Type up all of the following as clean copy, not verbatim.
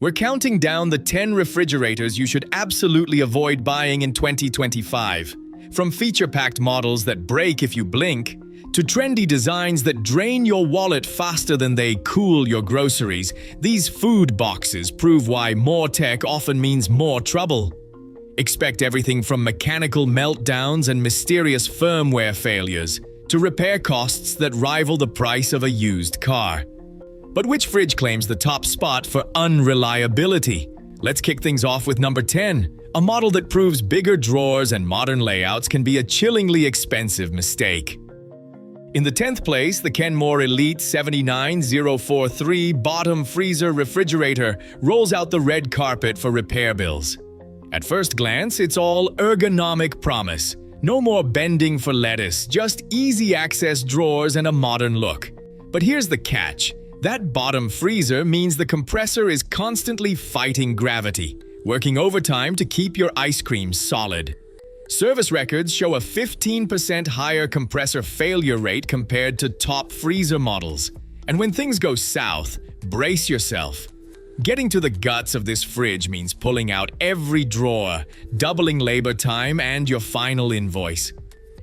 We're counting down the 10 refrigerators you should absolutely avoid buying in 2025. From feature-packed models that break if you blink, to trendy designs that drain your wallet faster than they cool your groceries, these food boxes prove why more tech often means more trouble. Expect everything from mechanical meltdowns and mysterious firmware failures to repair costs that rival the price of a used car. But which fridge claims the top spot for unreliability? Let's kick things off with number 10, a model that proves bigger drawers and modern layouts can be a chillingly expensive mistake. In the 10th place, the Kenmore Elite 79043 bottom freezer refrigerator rolls out the red carpet for repair bills. At first glance, it's all ergonomic promise. No more bending for lettuce, just easy access drawers and a modern look. But here's the catch. That bottom freezer means the compressor is constantly fighting gravity, working overtime to keep your ice cream solid. Service records show a 15% higher compressor failure rate compared to top freezer models. And when things go south, brace yourself. Getting to the guts of this fridge means pulling out every drawer, doubling labor time, and your final invoice.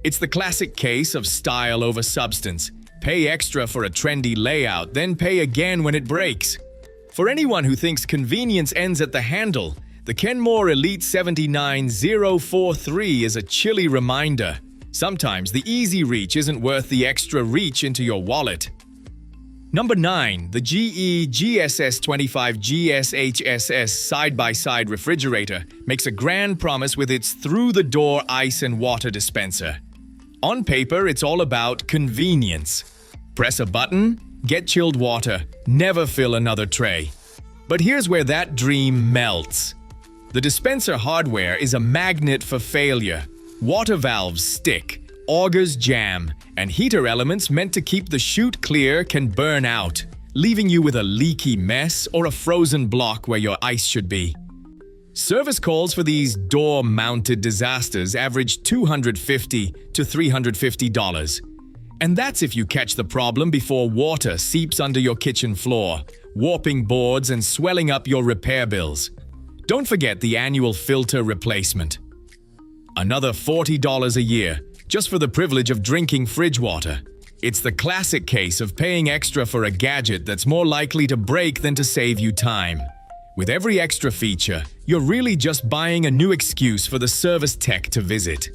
It's the classic case of style over substance. Pay extra for a trendy layout, then pay again when it breaks. For anyone who thinks convenience ends at the handle, the Kenmore Elite 79043 is a chilly reminder. Sometimes the easy reach isn't worth the extra reach into your wallet. Number 9. The GE GSS25 GSHSS side-by-side refrigerator makes a grand promise with its through-the-door ice and water dispenser. On paper, it's all about convenience. Press a button, get chilled water, never fill another tray. But here's where that dream melts. The dispenser hardware is a magnet for failure. Water valves stick, augers jam, and heater elements meant to keep the chute clear can burn out, leaving you with a leaky mess or a frozen block where your ice should be. Service calls for these door-mounted disasters average $250 to $350. And that's if you catch the problem before water seeps under your kitchen floor, warping boards and swelling up your repair bills. Don't forget the annual filter replacement. Another $40 a year, just for the privilege of drinking fridge water. It's the classic case of paying extra for a gadget that's more likely to break than to save you time. With every extra feature, you're really just buying a new excuse for the service tech to visit.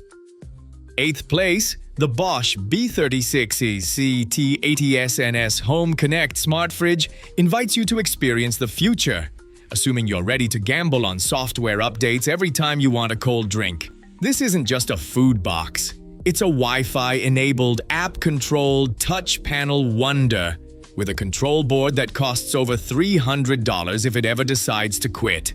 8th place, the Bosch B36ECT80SNS Home Connect Smart Fridge invites you to experience the future, assuming you're ready to gamble on software updates every time you want a cold drink. This isn't just a food box. It's a Wi-Fi-enabled, app-controlled, touch panel wonder with a control board that costs over $300 if it ever decides to quit.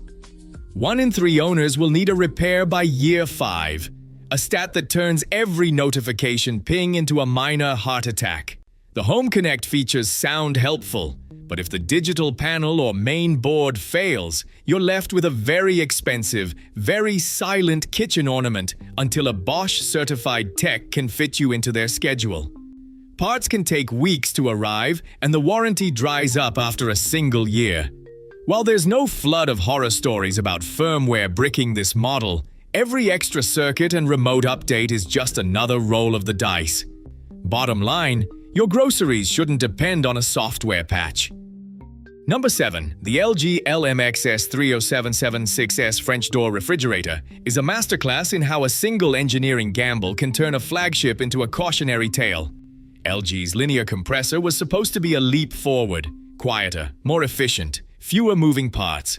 1 in 3 owners will need a repair by year 5, a stat that turns every notification ping into a minor heart attack. The Home Connect features sound helpful, but if the digital panel or main board fails, you're left with a very expensive, very silent kitchen ornament until a Bosch-certified tech can fit you into their schedule. Parts can take weeks to arrive, and the warranty dries up after a single year. While there's no flood of horror stories about firmware bricking this model, every extra circuit and remote update is just another roll of the dice. Bottom line, your groceries shouldn't depend on a software patch. Number 7. The LG LMXS30776S French door refrigerator is a masterclass in how a single engineering gamble can turn a flagship into a cautionary tale. LG's linear compressor was supposed to be a leap forward, quieter, more efficient, fewer moving parts.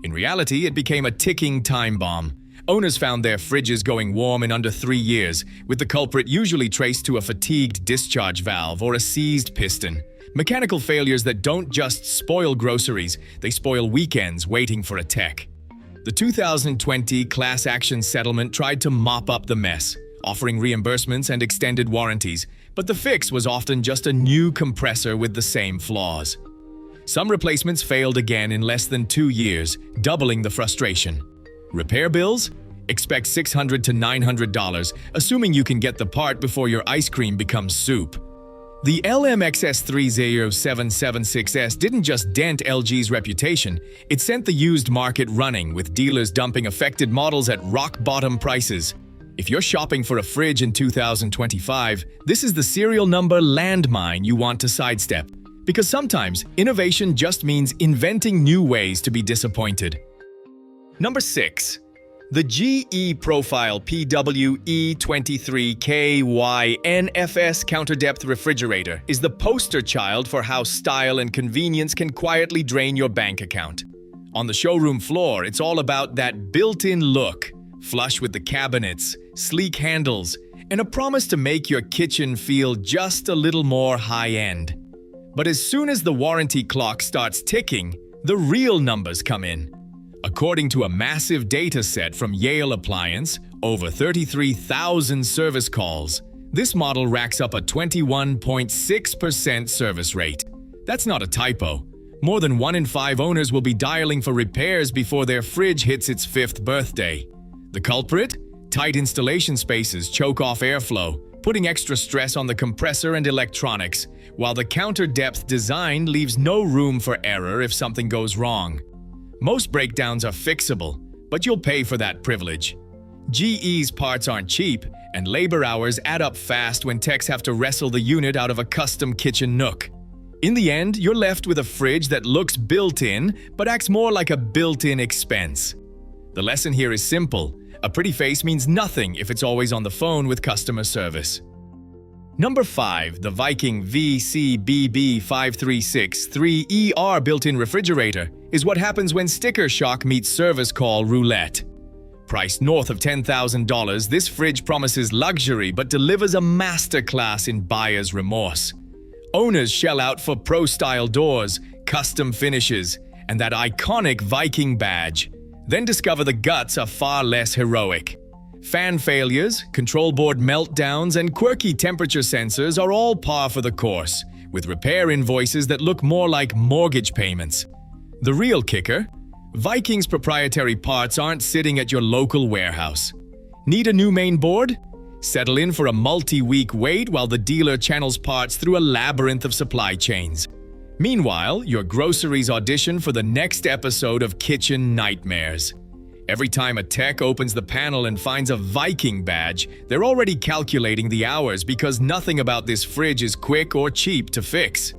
In reality, it became a ticking time bomb. Owners found their fridges going warm in under 3 years, with the culprit usually traced to a fatigued discharge valve or a seized piston. Mechanical failures that don't just spoil groceries, they spoil weekends waiting for a tech. The 2020 class action settlement tried to mop up the mess, offering reimbursements and extended warranties, but the fix was often just a new compressor with the same flaws. Some replacements failed again in less than 2 years, doubling the frustration. Repair bills? Expect $600 to $900, assuming you can get the part before your ice cream becomes soup. The LMXS30776S didn't just dent LG's reputation, it sent the used market running, with dealers dumping affected models at rock-bottom prices. If you're shopping for a fridge in 2025, this is the serial number landmine you want to sidestep. Because sometimes, innovation just means inventing new ways to be disappointed. Number 6. The GE Profile PWE23KYNFS Counter-Depth Refrigerator is the poster child for how style and convenience can quietly drain your bank account. On the showroom floor, it's all about that built-in look, flush with the cabinets, sleek handles, and a promise to make your kitchen feel just a little more high-end. But as soon as the warranty clock starts ticking, the real numbers come in. According to a massive data set from Yale Appliance, over 33,000 service calls, this model racks up a 21.6% service rate. That's not a typo. More than 1 in 5 owners will be dialing for repairs before their fridge hits its 5th birthday. The culprit? Tight installation spaces choke off airflow, putting extra stress on the compressor and electronics, while the counter-depth design leaves no room for error if something goes wrong. Most breakdowns are fixable, but you'll pay for that privilege. GE's parts aren't cheap, and labor hours add up fast when techs have to wrestle the unit out of a custom kitchen nook. In the end, you're left with a fridge that looks built-in, but acts more like a built-in expense. The lesson here is simple. A pretty face means nothing if it's always on the phone with customer service. Number 5. The Viking VCBB5363ER built-in refrigerator is what happens when sticker shock meets service call roulette. Priced north of $10,000, this fridge promises luxury but delivers a masterclass in buyer's remorse. Owners shell out for pro-style doors, custom finishes, and that iconic Viking badge, then discover the guts are far less heroic. Fan failures, control board meltdowns, and quirky temperature sensors are all par for the course, with repair invoices that look more like mortgage payments. The real kicker? Viking's proprietary parts aren't sitting at your local warehouse. Need a new main board? Settle in for a multi-week wait while the dealer channels parts through a labyrinth of supply chains. Meanwhile, your groceries audition for the next episode of Kitchen Nightmares. Every time a tech opens the panel and finds a Viking badge, they're already calculating the hours because nothing about this fridge is quick or cheap to fix.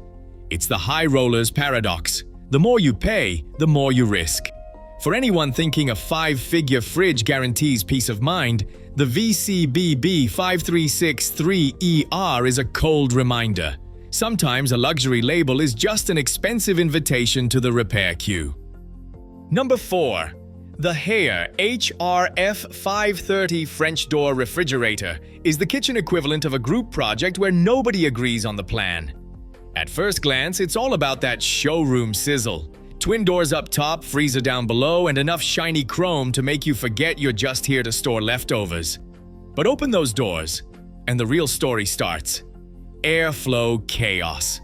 It's the high roller's paradox. The more you pay, the more you risk. For anyone thinking a 5-figure fridge guarantees peace of mind, the VCBB5363ER is a cold reminder. Sometimes a luxury label is just an expensive invitation to the repair queue. Number 4. The Haier HRF530 French door refrigerator is the kitchen equivalent of a group project where nobody agrees on the plan. At first glance, it's all about that showroom sizzle. Twin doors up top, freezer down below, and enough shiny chrome to make you forget you're just here to store leftovers. But open those doors, and the real story starts. Airflow chaos.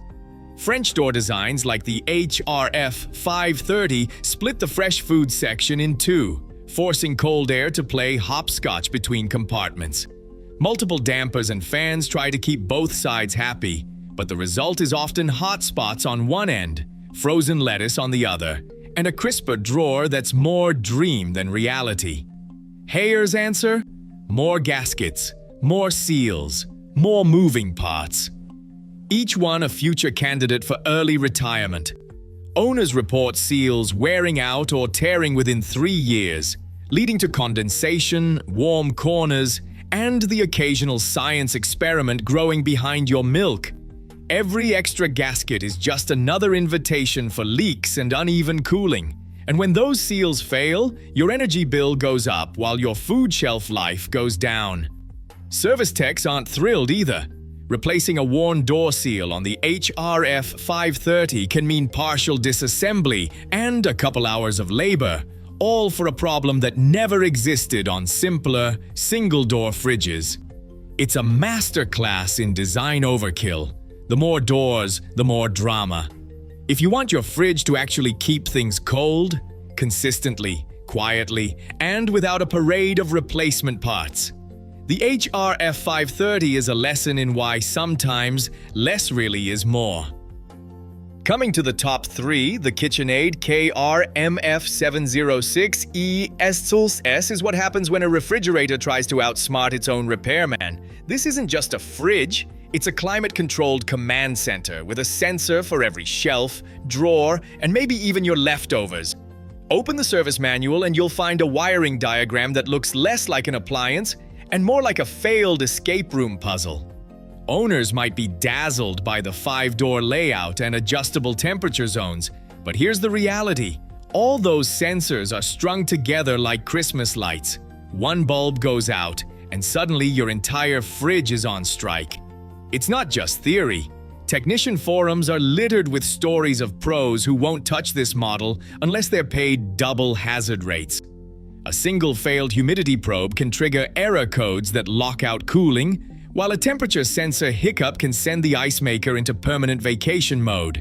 French door designs like the HRF530 split the fresh food section in two, forcing cold air to play hopscotch between compartments. Multiple dampers and fans try to keep both sides happy, but the result is often hot spots on one end, frozen lettuce on the other, and a crisper drawer that's more dream than reality. Haier's answer? More gaskets, more seals, more moving parts. Each one a future candidate for early retirement. Owners report seals wearing out or tearing within 3 years, leading to condensation, warm corners, and the occasional science experiment growing behind your milk. Every extra gasket is just another invitation for leaks and uneven cooling. And when those seals fail, your energy bill goes up while your food shelf life goes down. Service techs aren't thrilled either. Replacing a worn door seal on the HRF530 can mean partial disassembly and a couple hours of labor, all for a problem that never existed on simpler, single-door fridges. It's a masterclass in design overkill. The more doors, the more drama. If you want your fridge to actually keep things cold, consistently, quietly, and without a parade of replacement parts, The HRF530 is a lesson in why sometimes less really is more. Coming to the top 3, the KitchenAid KRMF706ES is what happens when a refrigerator tries to outsmart its own repairman. This isn't just a fridge, it's a climate-controlled command center with a sensor for every shelf, drawer, and maybe even your leftovers. Open the service manual and you'll find a wiring diagram that looks less like an appliance and more like a failed escape room puzzle. Owners might be dazzled by the 5-door layout and adjustable temperature zones, but here's the reality. All those sensors are strung together like Christmas lights. One bulb goes out, and suddenly your entire fridge is on strike. It's not just theory. Technician forums are littered with stories of pros who won't touch this model unless they're paid double hazard rates. A single failed humidity probe can trigger error codes that lock out cooling, while a temperature sensor hiccup can send the ice maker into permanent vacation mode.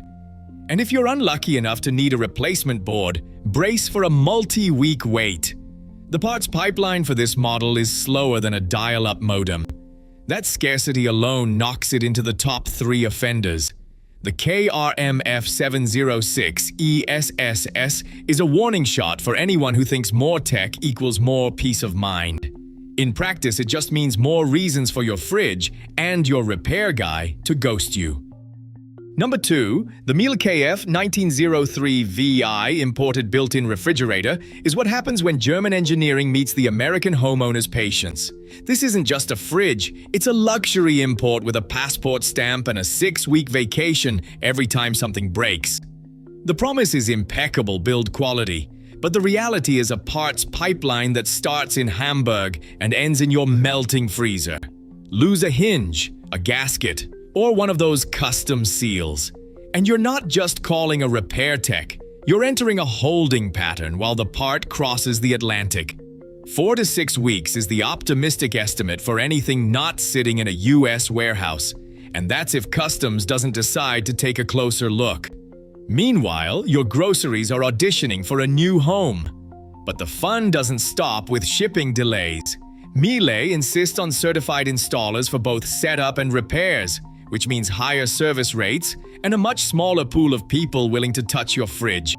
And if you're unlucky enough to need a replacement board, brace for a multi-week wait. The parts pipeline for this model is slower than a dial-up modem. That scarcity alone knocks it into the top 3 offenders. The KRMF706ESSS is a warning shot for anyone who thinks more tech equals more peace of mind. In practice, it just means more reasons for your fridge and your repair guy to ghost you. Number 2, the Miele KF 1903VI imported built-in refrigerator is what happens when German engineering meets the American homeowner's patience. This isn't just a fridge, it's a luxury import with a passport stamp and a 6-week vacation every time something breaks. The promise is impeccable build quality, but the reality is a parts pipeline that starts in Hamburg and ends in your melting freezer. Lose a hinge, a gasket, or one of those custom seals. And you're not just calling a repair tech, you're entering a holding pattern while the part crosses the Atlantic. 4 to 6 weeks is the optimistic estimate for anything not sitting in a US warehouse, and that's if customs doesn't decide to take a closer look. Meanwhile, your groceries are auditioning for a new home. But the fun doesn't stop with shipping delays. Miele insists on certified installers for both setup and repairs, which means higher service rates and a much smaller pool of people willing to touch your fridge.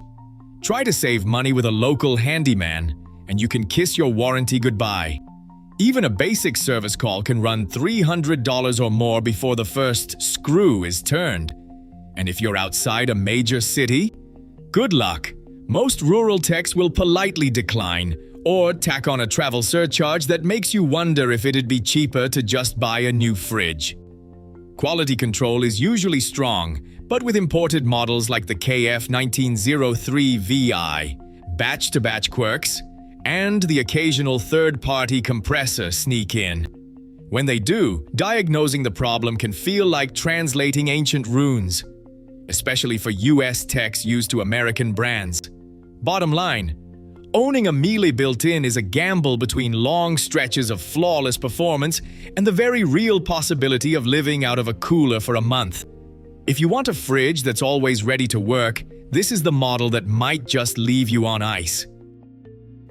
Try to save money with a local handyman, and you can kiss your warranty goodbye. Even a basic service call can run $300 or more before the first screw is turned. And if you're outside a major city, good luck. Most rural techs will politely decline or tack on a travel surcharge that makes you wonder if it'd be cheaper to just buy a new fridge. Quality control is usually strong, but with imported models like the KF 1903VI, batch-to-batch quirks, and the occasional third-party compressor sneak in. When they do, diagnosing the problem can feel like translating ancient runes, especially for US techs used to American brands. Bottom line, owning a Miele built-in is a gamble between long stretches of flawless performance and the very real possibility of living out of a cooler for a month. If you want a fridge that's always ready to work, this is the model that might just leave you on ice.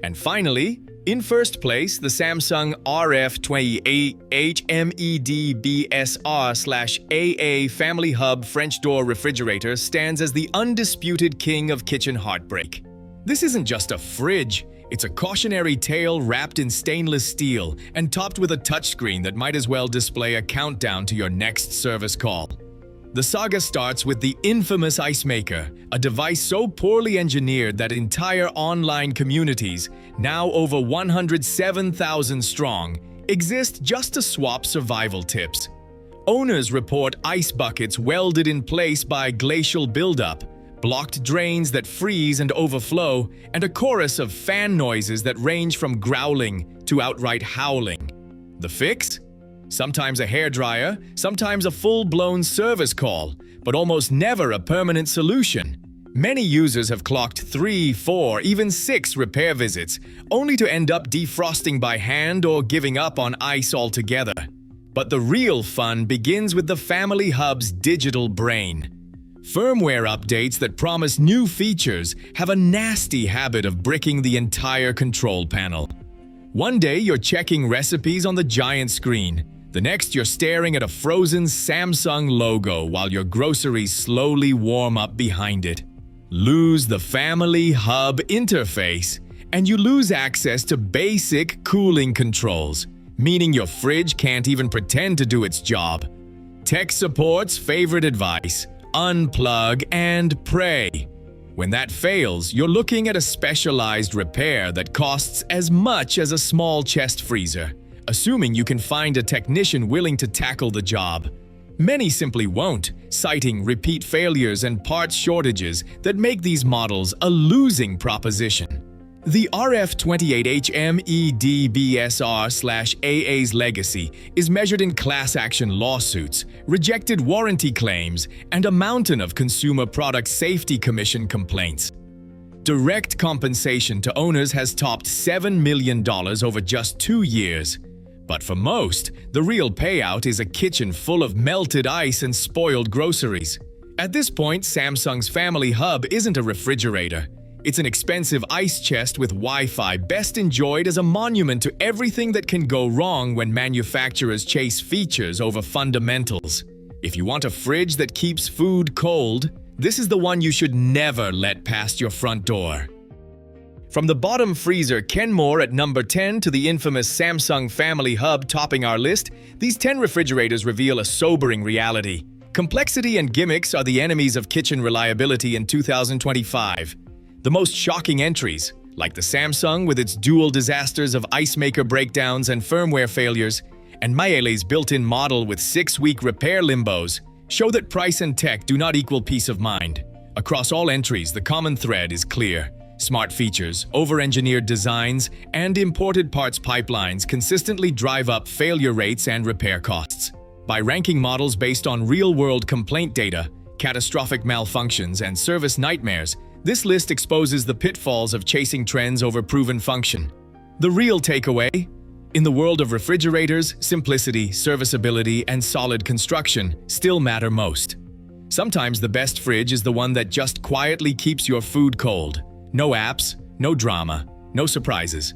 And finally, in first place, the Samsung RF28HMEDBSR/AA Family Hub French door refrigerator stands as the undisputed king of kitchen heartbreak. This isn't just a fridge, it's a cautionary tale wrapped in stainless steel and topped with a touchscreen that might as well display a countdown to your next service call. The saga starts with the infamous ice maker, a device so poorly engineered that entire online communities, now over 107,000 strong, exist just to swap survival tips. Owners report ice buckets welded in place by glacial buildup, blocked drains that freeze and overflow, and a chorus of fan noises that range from growling to outright howling. The fix? Sometimes a hairdryer, sometimes a full-blown service call, but almost never a permanent solution. Many users have clocked 3, 4, even 6 repair visits, only to end up defrosting by hand or giving up on ice altogether. But the real fun begins with the Family Hub's digital brain. Firmware updates that promise new features have a nasty habit of bricking the entire control panel. One day you're checking recipes on the giant screen. The next you're staring at a frozen Samsung logo while your groceries slowly warm up behind it. Lose the Family Hub interface, and you lose access to basic cooling controls, meaning your fridge can't even pretend to do its job. Tech support's favorite advice: unplug and pray. When that fails, you're looking at a specialized repair that costs as much as a small chest freezer, assuming you can find a technician willing to tackle the job. Many simply won't, citing repeat failures and parts shortages that make these models a losing proposition. The RF28HM-EDBSR/AA's legacy is measured in class action lawsuits, rejected warranty claims, and a mountain of Consumer Product Safety Commission complaints. Direct compensation to owners has topped $7 million over just 2 years. But for most, the real payout is a kitchen full of melted ice and spoiled groceries. At this point, Samsung's Family Hub isn't a refrigerator. It's an expensive ice chest with Wi-Fi, best enjoyed as a monument to everything that can go wrong when manufacturers chase features over fundamentals. If you want a fridge that keeps food cold, this is the one you should never let past your front door. From the bottom freezer Kenmore at number 10 to the infamous Samsung Family Hub topping our list, these 10 refrigerators reveal a sobering reality. Complexity and gimmicks are the enemies of kitchen reliability in 2025. The most shocking entries, like the Samsung with its dual disasters of ice maker breakdowns and firmware failures, and Miele's built-in model with 6-week repair limbos, show that price and tech do not equal peace of mind. Across all entries, the common thread is clear. Smart features, over-engineered designs, and imported parts pipelines consistently drive up failure rates and repair costs. By ranking models based on real-world complaint data, catastrophic malfunctions, and service nightmares, this list exposes the pitfalls of chasing trends over proven function. The real takeaway? In the world of refrigerators, simplicity, serviceability, and solid construction still matter most. Sometimes the best fridge is the one that just quietly keeps your food cold. No apps, no drama, no surprises.